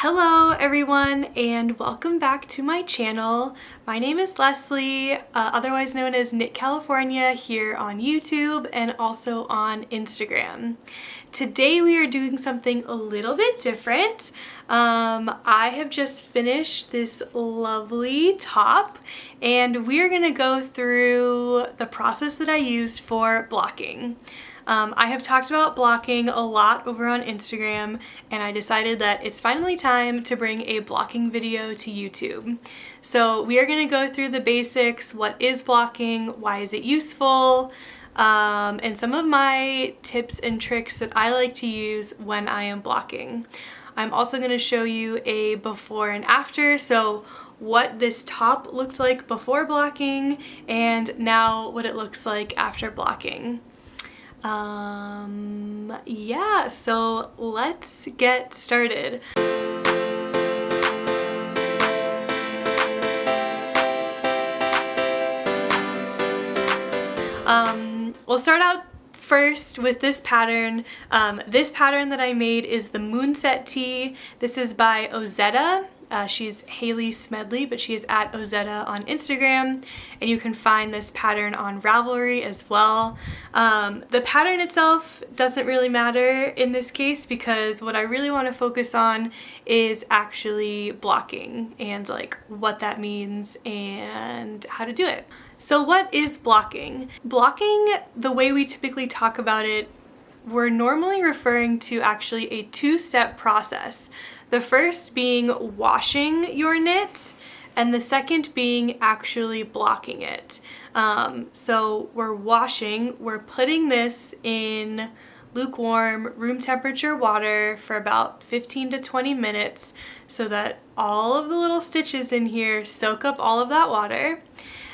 Hello everyone and welcome back to my channel. My name is Leslie, otherwise known as Knit California here on YouTube and also on Instagram. Today we are doing something a little bit different. I have just finished this lovely top and we are going to go through the process that I used for blocking. I have talked about blocking a lot over on Instagram and I decided that it's finally time to bring a blocking video to YouTube. So we are going to go through the basics, what is blocking, why is it useful, and some of my tips and tricks that I like to use when I am blocking. I'm also going to show you a before and after, so what this top looked like before blocking and now what it looks like after blocking. Yeah, so let's get started. We'll start out first with this pattern. This pattern that I made is the Moonset Tee. This is by Ozetta. She's Haley Smedley, but she is at Ozetta on Instagram, and you can find this pattern on Ravelry as well. The pattern itself doesn't really matter in this case because what I really want to focus on is actually blocking and like what that means and how to do it. So what is blocking? Blocking, the way we typically talk about it, we're normally referring to actually a two-step process. The first being washing your knit, and the second being actually blocking it. So we're washing, we're putting this in lukewarm room temperature water for about 15 to 20 minutes so that all of the little stitches in here soak up all of that water.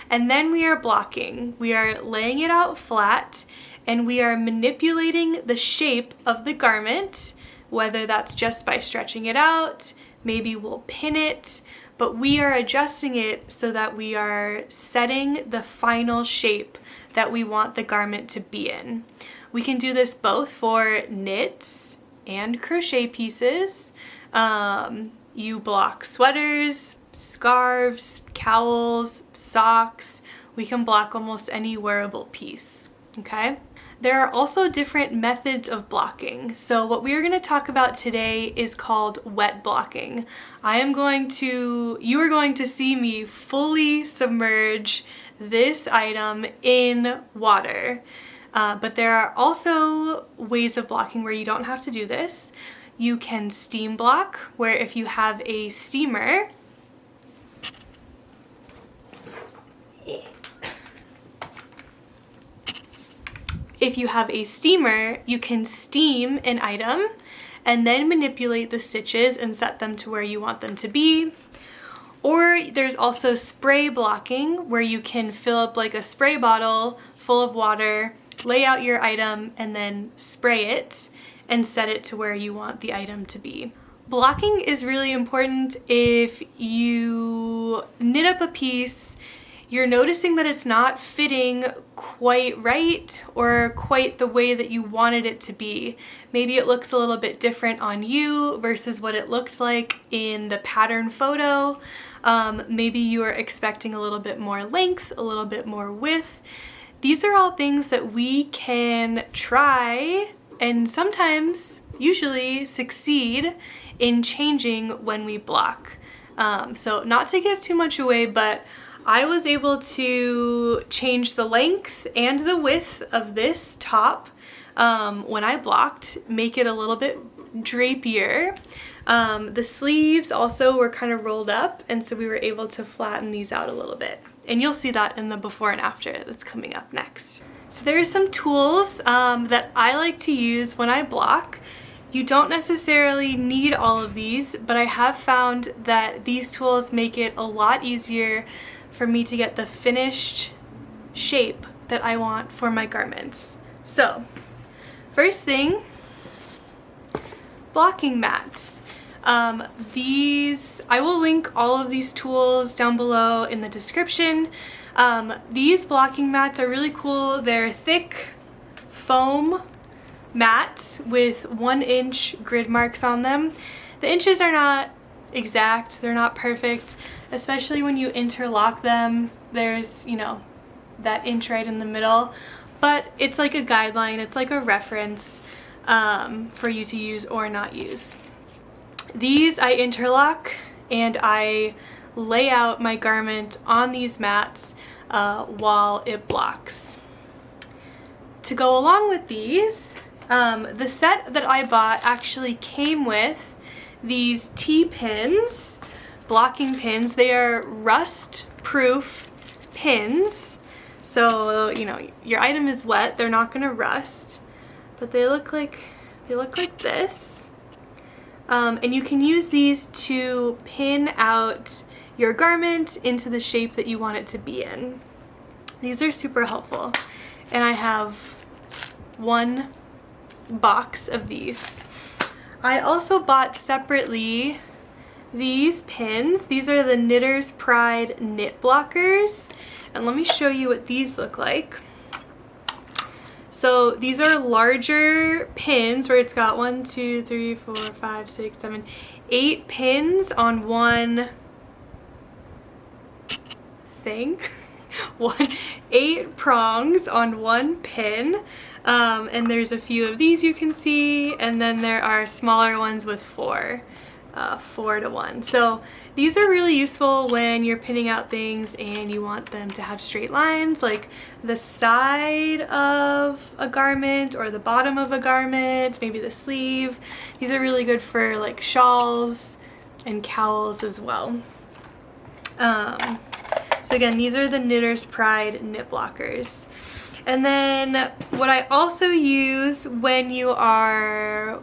And then we are blocking. We are laying it out flat and we are manipulating the shape of the garment, whether that's just by stretching it out, maybe we'll pin it, but we are adjusting it so that we are setting the final shape that we want the garment to be in. We can do this both for knits and crochet pieces. You block sweaters, scarves, cowls, socks. We can block almost any wearable piece, okay? There are also different methods of blocking. So what we are going to talk about today is called wet blocking. You are going to see me fully submerge this item in water. But there are also ways of blocking where you don't have to do this. You can steam block, where if you have a steamer, you can steam an item and then manipulate the stitches and set them to where you want them to be. Or there's also spray blocking, where you can fill up like a spray bottle full of water, lay out your item, and then spray it and set it to where you want the item to be. Blocking is really important if you knit up a piece, you're noticing that it's not fitting quite right or quite the way that you wanted it to be. Maybe it looks a little bit different on you versus what it looked like in the pattern photo. Maybe you are expecting a little bit more length, a little bit more width. These are all things that we can try and sometimes, usually, succeed in changing when we block. So not to give too much away, but I was able to change the length and the width of this top when I blocked, make it a little bit drapier. The sleeves also were kind of rolled up, and so we were able to flatten these out a little bit. And you'll see that in the before and after that's coming up next. So there are some tools that I like to use when I block. You don't necessarily need all of these, but I have found that these tools make it a lot easier for me to get the finished shape that I want for my garments. So, first thing, blocking mats. I will link all of these tools down below in the description. These blocking mats are really cool. They're thick foam mats with 1-inch grid marks on them. The inches are not exact, they're not perfect, especially when you interlock them. There's, you know, that inch right in the middle, but it's like a guideline, it's like a reference for you to use or not use. These I interlock and I lay out my garment on these mats while it blocks. To go along with these, the set that I bought actually came with these T-pins, blocking pins. They are rust-proof pins. So, you know, your item is wet, they're not gonna rust, but they look like this. And you can use these to pin out your garment into the shape that you want it to be in. These are super helpful. And I have one box of these. I also bought separately these pins. These are the Knitter's Pride knit blockers. And let me show you what these look like. So these are larger pins where it's got 1, 2, 3, 4, 5, 6, 7, 8 pins on one thing. 8 prongs on one pin. And there's a few of these you can see, and then there are smaller ones with 4 to 1. So these are really useful when you're pinning out things and you want them to have straight lines, like the side of a garment or the bottom of a garment, maybe the sleeve. These are really good for like shawls and cowls as well. So again, these are the Knitter's Pride knit blockers. And then what I also use when you are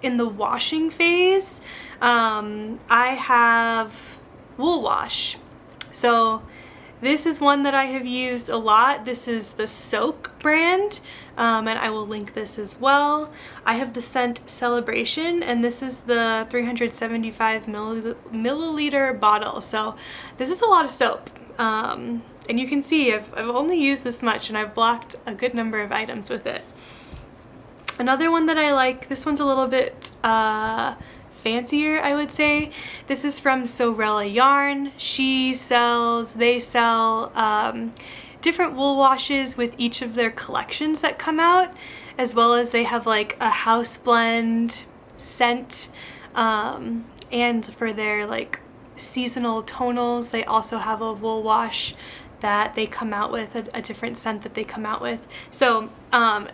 in the washing phase, I have Wool Wash. So this is one that I have used a lot. This is the Soak brand, and I will link this as well. I have the scent Celebration, and this is the 375 milliliter bottle. So this is a lot of soap. And you can see I've only used this much, and I've blocked a good number of items with it. Another one that I like, this one's a little bit fancier, I would say. This is from Sorella Yarn. They sell different wool washes with each of their collections that come out, as well as they have like a house blend scent, and for their like seasonal tonals, they also have a wool wash that they come out with, a different scent that they come out with. So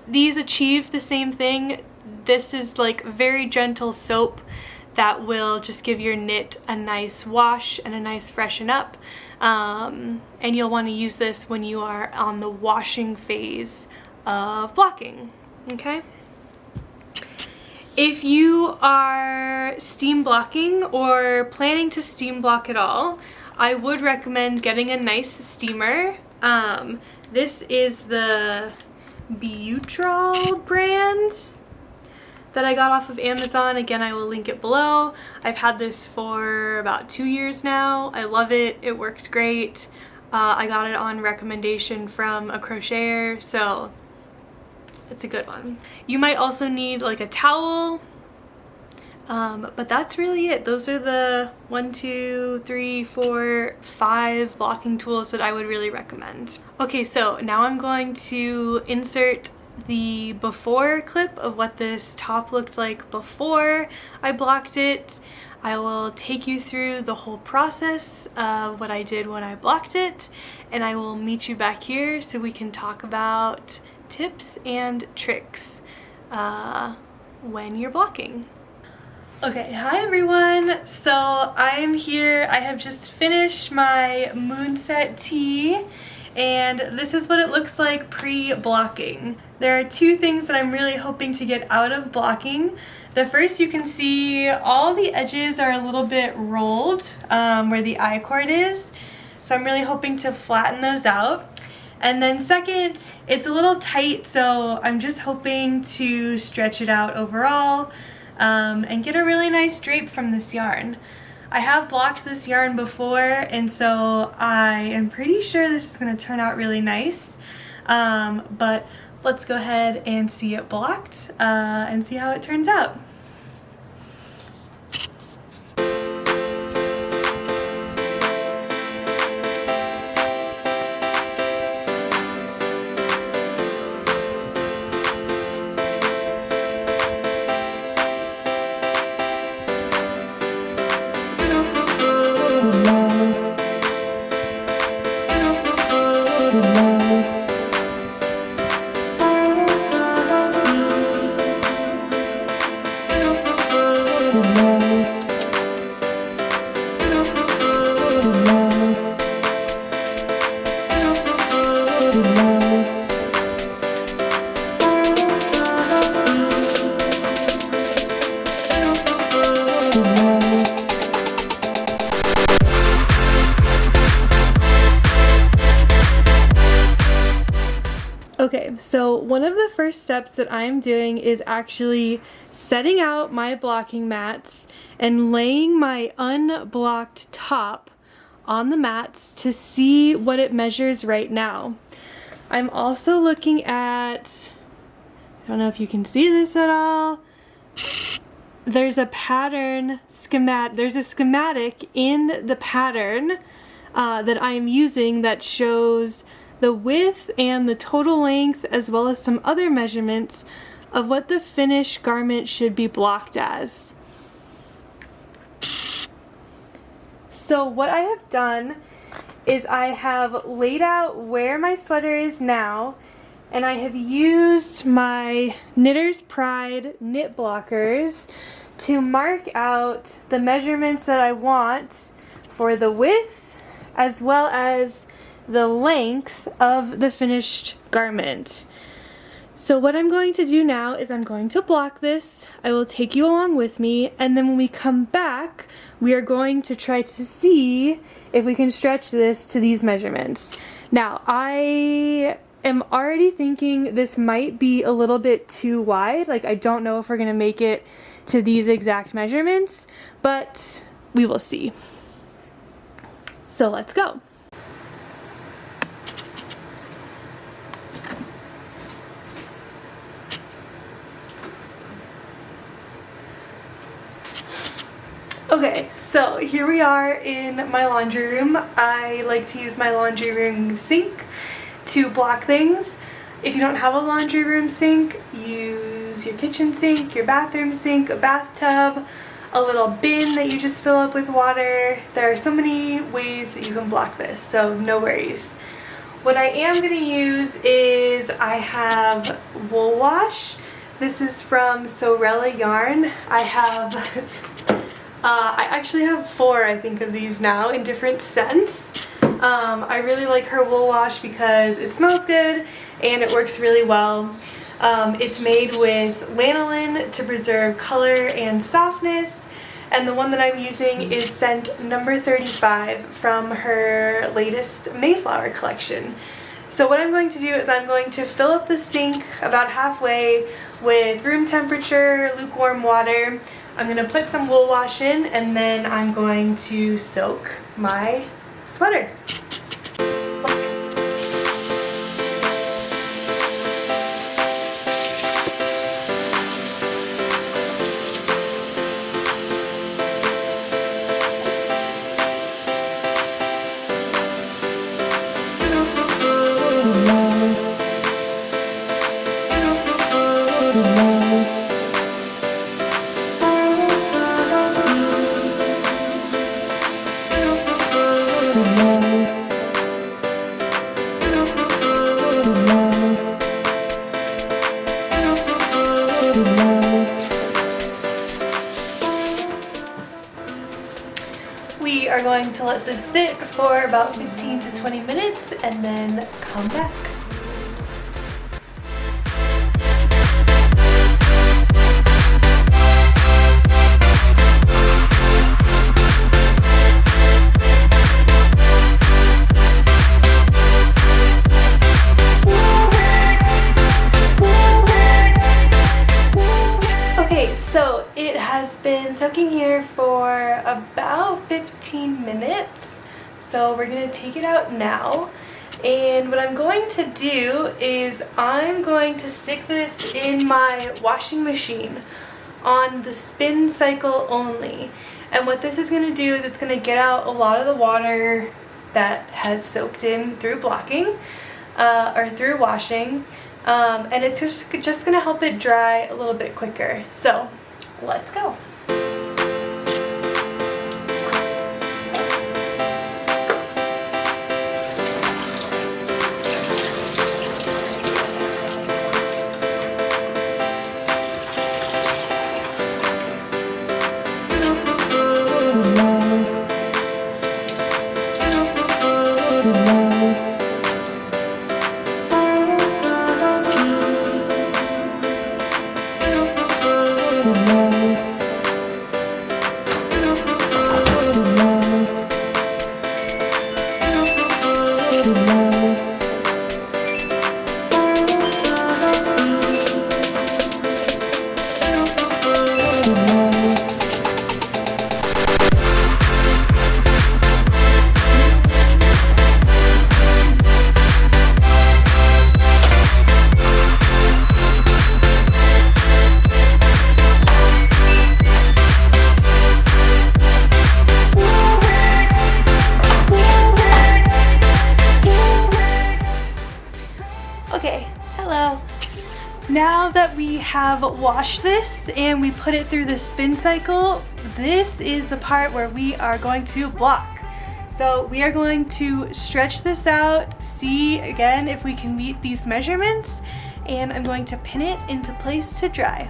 these achieve the same thing. This is like very gentle soap that will just give your knit a nice wash and a nice freshen up. And you'll want to use this when you are on the washing phase of blocking, okay? If you are steam blocking or planning to steam block at all, I would recommend getting a nice steamer. This is the Butrol brand that I got off of Amazon. Again, I will link it below. I've had this for about 2 years now. I love it. It works great. I got it on recommendation from a crocheter, so it's a good one. You might also need like a towel, but that's really it. Those are the 1, 2, 3, 4, 5 blocking tools that I would really recommend. Okay, so now I'm going to insert the before clip of what this top looked like before I blocked it. I will take you through the whole process of what I did when I blocked it, and I will meet you back here so we can talk about tips and tricks when you're blocking. Okay, hi everyone. So I'm here. I have just finished my moonset tee, and this is what it looks like pre-blocking. There are 2 things that I'm really hoping to get out of blocking. The first, you can see all the edges are a little bit rolled where the I-cord is, so I'm really hoping to flatten those out. And then second, it's a little tight, so I'm just hoping to stretch it out overall and get a really nice drape from this yarn. I have blocked this yarn before, and so I am pretty sure this is going to turn out really nice. But let's go ahead and see it blocked and see how it turns out. Okay, so one of the first steps that I'm doing is actually setting out my blocking mats and laying my unblocked top on the mats to see what it measures right now. I'm also looking at, I don't know if you can see this at all, there's a pattern schematic, there's a schematic in the pattern that I am using that shows the width and the total length, as well as some other measurements of what the finished garment should be blocked as. So what I have done is I have laid out where my sweater is now, and I have used my Knitter's Pride knit blockers to mark out the measurements that I want for the width as well as the length of the finished garment. So what I'm going to do now is I'm going to block this. I will take you along with me, and then when we come back, we are going to try to see if we can stretch this to these measurements. Now, I am already thinking this might be a little bit too wide. Like, I don't know if we're gonna make it to these exact measurements, but we will see. So let's go. Okay, so here we are in my laundry room. I like to use my laundry room sink to block things. If you don't have a laundry room sink, use your kitchen sink, your bathroom sink, a bathtub, a little bin that you just fill up with water. There are so many ways that you can block this, so no worries. What I am going to use is I have wool wash. This is from Sorella Yarn. I actually have 4, I think, of these now in different scents. I really like her wool wash because it smells good and it works really well. It's made with lanolin to preserve color and softness, and the one that I'm using is scent number 35 from her latest Mayflower collection. So what I'm going to do is I'm going to fill up the sink about halfway with room temperature, lukewarm water. I'm going to put some wool wash in, and then I'm going to soak my sweater. We are going to let this sit for about 15 to 20 minutes and then come back. So it has been soaking here for about 15 minutes. So we're gonna take it out now. And what I'm going to do is I'm going to stick this in my washing machine on the spin cycle only. And what this is gonna do is it's gonna get out a lot of the water that has soaked in through blocking or through washing. And it's just gonna help it dry a little bit quicker. So let's go. have washed this and we put it through the spin cycle, this is the part where we are going to block. So we are going to stretch this out, see again if we can meet these measurements, and I'm going to pin it into place to dry.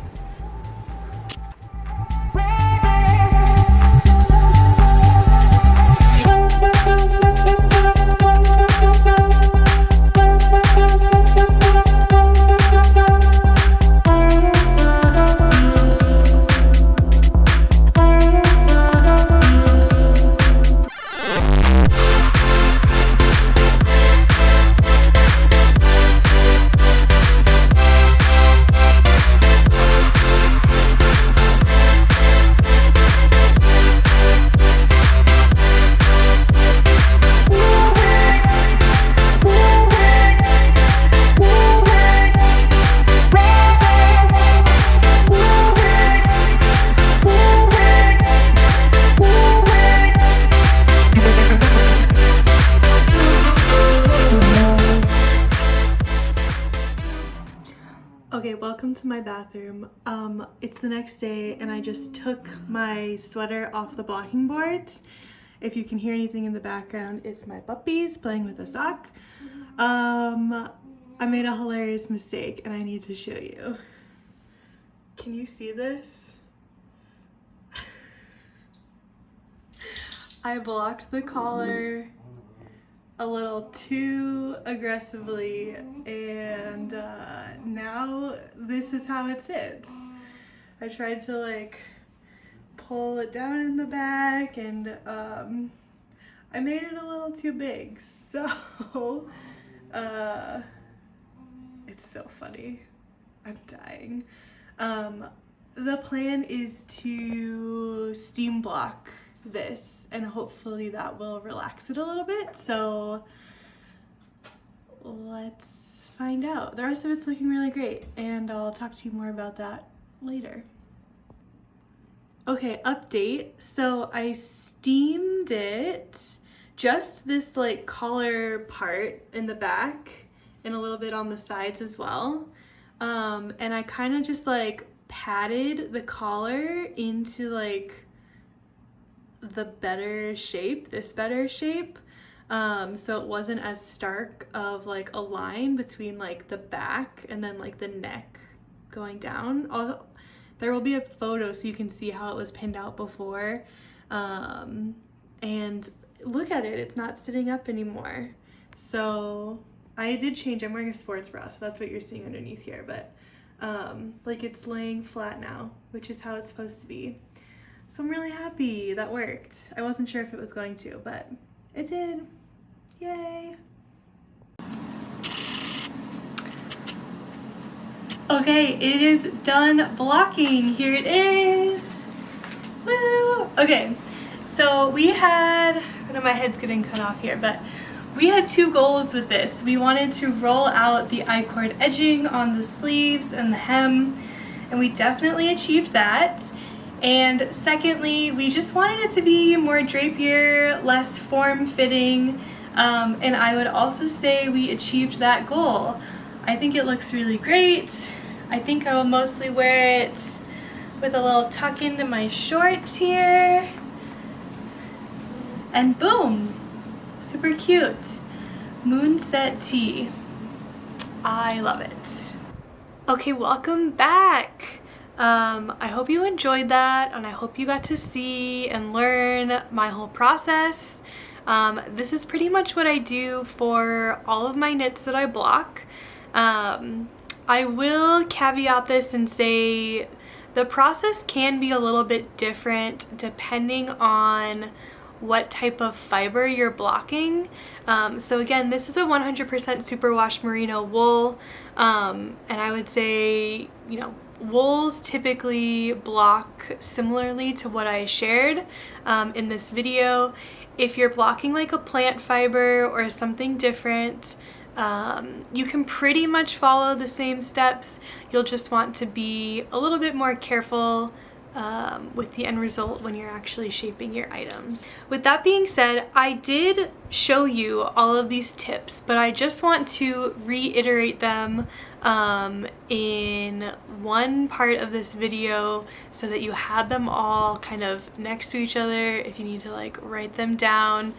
Okay, welcome to my bathroom. It's the next day and I just took my sweater off the blocking boards. If you can hear anything in the background, it's my puppies playing with a sock. I made a hilarious mistake and I need to show you. Can you see this? I blocked the collar a little too aggressively, and now this is how it sits. I tried to like pull it down in the back, and I made it a little too big, so it's so funny. I'm dying. The plan is to steam block this and hopefully that will relax it a little bit, so let's find out. The rest of it's looking really great and I'll talk to you more about that later. Okay, update. So I steamed it, just this like collar part in the back and a little bit on the sides as well, and I kind of just like patted the collar into like the better shape, this better shape, so it wasn't as stark of like a line between like the back and then like the neck going down. There will be a photo so you can see how it was pinned out before, and look at it, it's not sitting up anymore. So I did change, I'm wearing a sports bra, so that's what you're seeing underneath here, but like it's laying flat now, which is how it's supposed to be. So I'm really happy that worked. I wasn't sure if it was going to, but it did. Yay. Okay, it is done blocking. Here it is. Woo! Okay, so we had, I know my head's getting cut off here, but we had two goals with this. We wanted to roll out the I-cord edging on the sleeves and the hem, and we definitely achieved that. And secondly, we just wanted it to be more drapier, less form-fitting, and I would also say we achieved that goal. I think it looks really great. I think I will mostly wear it with a little tuck into my shorts here. And boom, super cute. Moonset tee. I love it. Okay, welcome back. I hope you enjoyed that, and I hope you got to see and learn my whole process. This is pretty much what I do for all of my knits that I block. I will caveat this and say the process can be a little bit different depending on what type of fiber you're blocking. So again, this is a 100% superwash merino wool, and I would say, you know, wools typically block similarly to what I shared in this video. If you're blocking like a plant fiber or something different, you can pretty much follow the same steps. You'll just want to be a little bit more careful with the end result when you're actually shaping your items. With that being said, I did show you all of these tips, but I just want to reiterate them in one part of this video so that you had them all kind of next to each other if you need to like write them down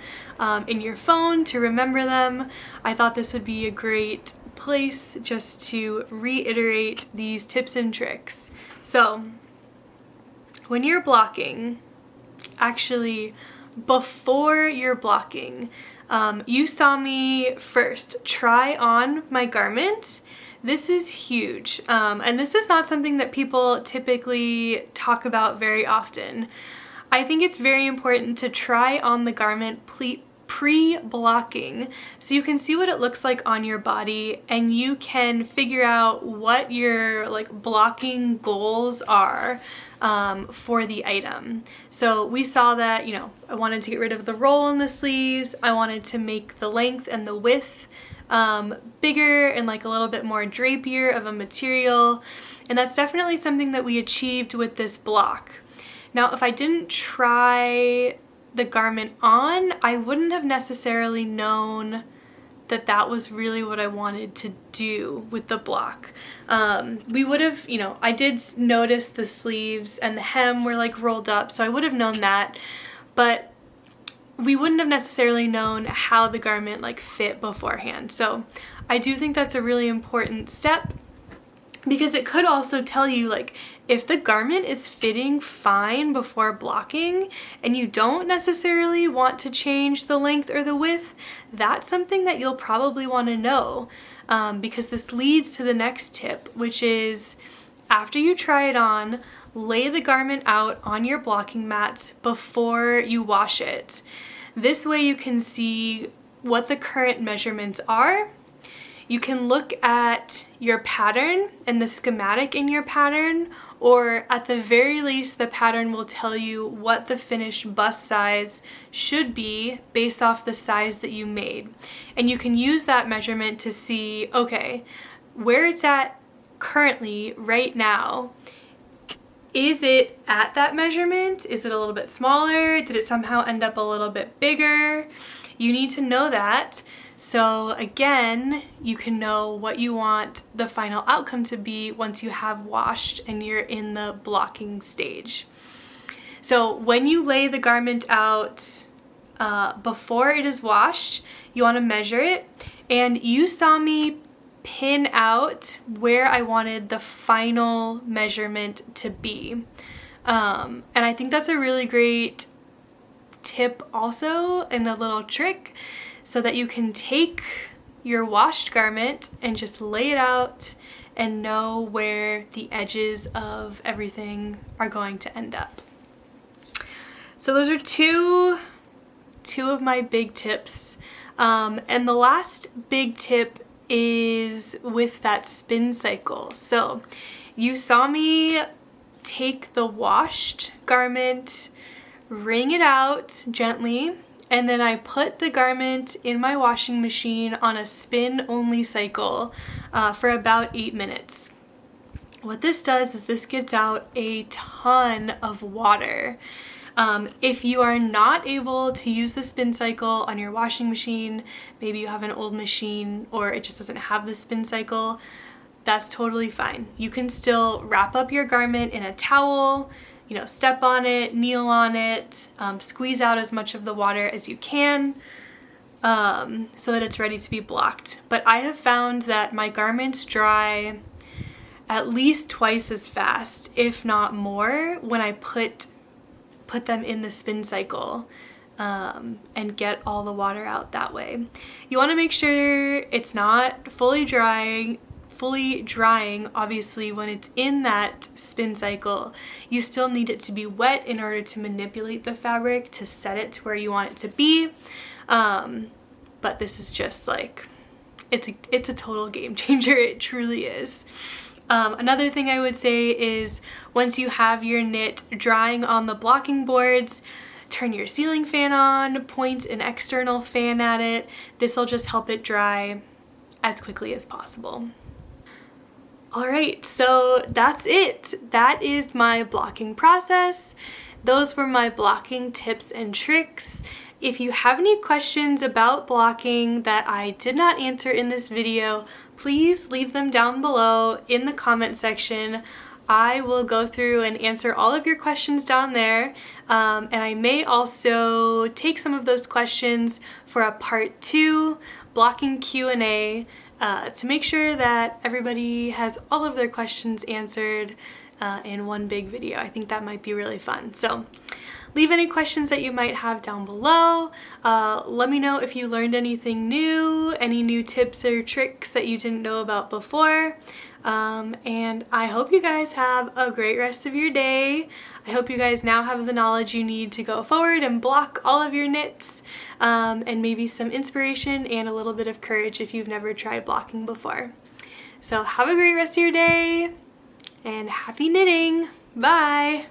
in your phone to remember them. I thought this would be a great place just to reiterate these tips and tricks. So when you're blocking, actually before you're blocking, you saw me first try on my garment. This is huge, and this is not something that people typically talk about very often. I think it's very important to try on the garment pre-blocking so you can see what it looks like on your body and you can figure out what your like blocking goals are for the item. So we saw that, you know, I wanted to get rid of the roll in the sleeves. I wanted to make the length and the width bigger and like a little bit more drapier of a material. And that's definitely something that we achieved with this block. Now, if I didn't try the garment on, I wouldn't have necessarily known that that was really what I wanted to do with the block. We would have, you know, I did notice the sleeves and the hem were like rolled up, so I would have known that, but we wouldn't have necessarily known how the garment like fit beforehand. So I do think that's a really important step, because it could also tell you like if the garment is fitting fine before blocking and you don't necessarily want to change the length or the width, that's something that you'll probably want to know, because this leads to the next tip, which is after you try it on, lay the garment out on your blocking mats before you wash it. This way you can see what the current measurements are. You can look at your pattern and the schematic in your pattern, or at the very least the pattern will tell you what the finished bust size should be based off the size that you made. And you can use that measurement to see, okay, where it's at currently right now, is it at that measurement? Is it a little bit smaller? Did it somehow end up a little bit bigger? You need to know that. So again, you can know what you want the final outcome to be once you have washed and you're in the blocking stage. So when you lay the garment out before it is washed, you want to measure it. And you saw me pin out where I wanted the final measurement to be. And I think that's a really great tip also, and a little trick, so that you can take your washed garment and just lay it out and know where the edges of everything are going to end up. So those are two of my big tips. And the last big tip is with that spin cycle. So you saw me take the washed garment, wring it out gently, and then I put the garment in my washing machine on a spin only cycle for about 8 minutes. What this does is this gets out a ton of water. If you are not able to use the spin cycle on your washing machine, maybe you have an old machine or it just doesn't have the spin cycle, that's totally fine. You can still wrap up your garment in a towel, you know, step on it, kneel on it, squeeze out as much of the water as you can so that it's ready to be blocked. But I have found that my garments dry at least twice as fast, if not more, when I put them in the spin cycle and get all the water out that way. You want to make sure it's not fully drying, obviously, when it's in that spin cycle. You still need it to be wet in order to manipulate the fabric to set it to where you want it to be. But this is just like, it's a total game changer. It truly is. Another thing I would say is once you have your knit drying on the blocking boards, turn your ceiling fan on, point an external fan at it. This will just help it dry as quickly as possible. All right, so that's it. That is my blocking process. Those were my blocking tips and tricks. If you have any questions about blocking that I did not answer in this video, please leave them down below in the comment section. I will go through and answer all of your questions down there, and I may also take some of those questions for a part 2 blocking Q&A to make sure that everybody has all of their questions answered in one big video. I think that might be really fun. So leave any questions that you might have down below. Let me know if you learned anything new, any new tips or tricks that you didn't know about before. And I hope you guys have a great rest of your day. I hope you guys now have the knowledge you need to go forward and block all of your knits, and maybe some inspiration and a little bit of courage if you've never tried blocking before. So have a great rest of your day and happy knitting. Bye!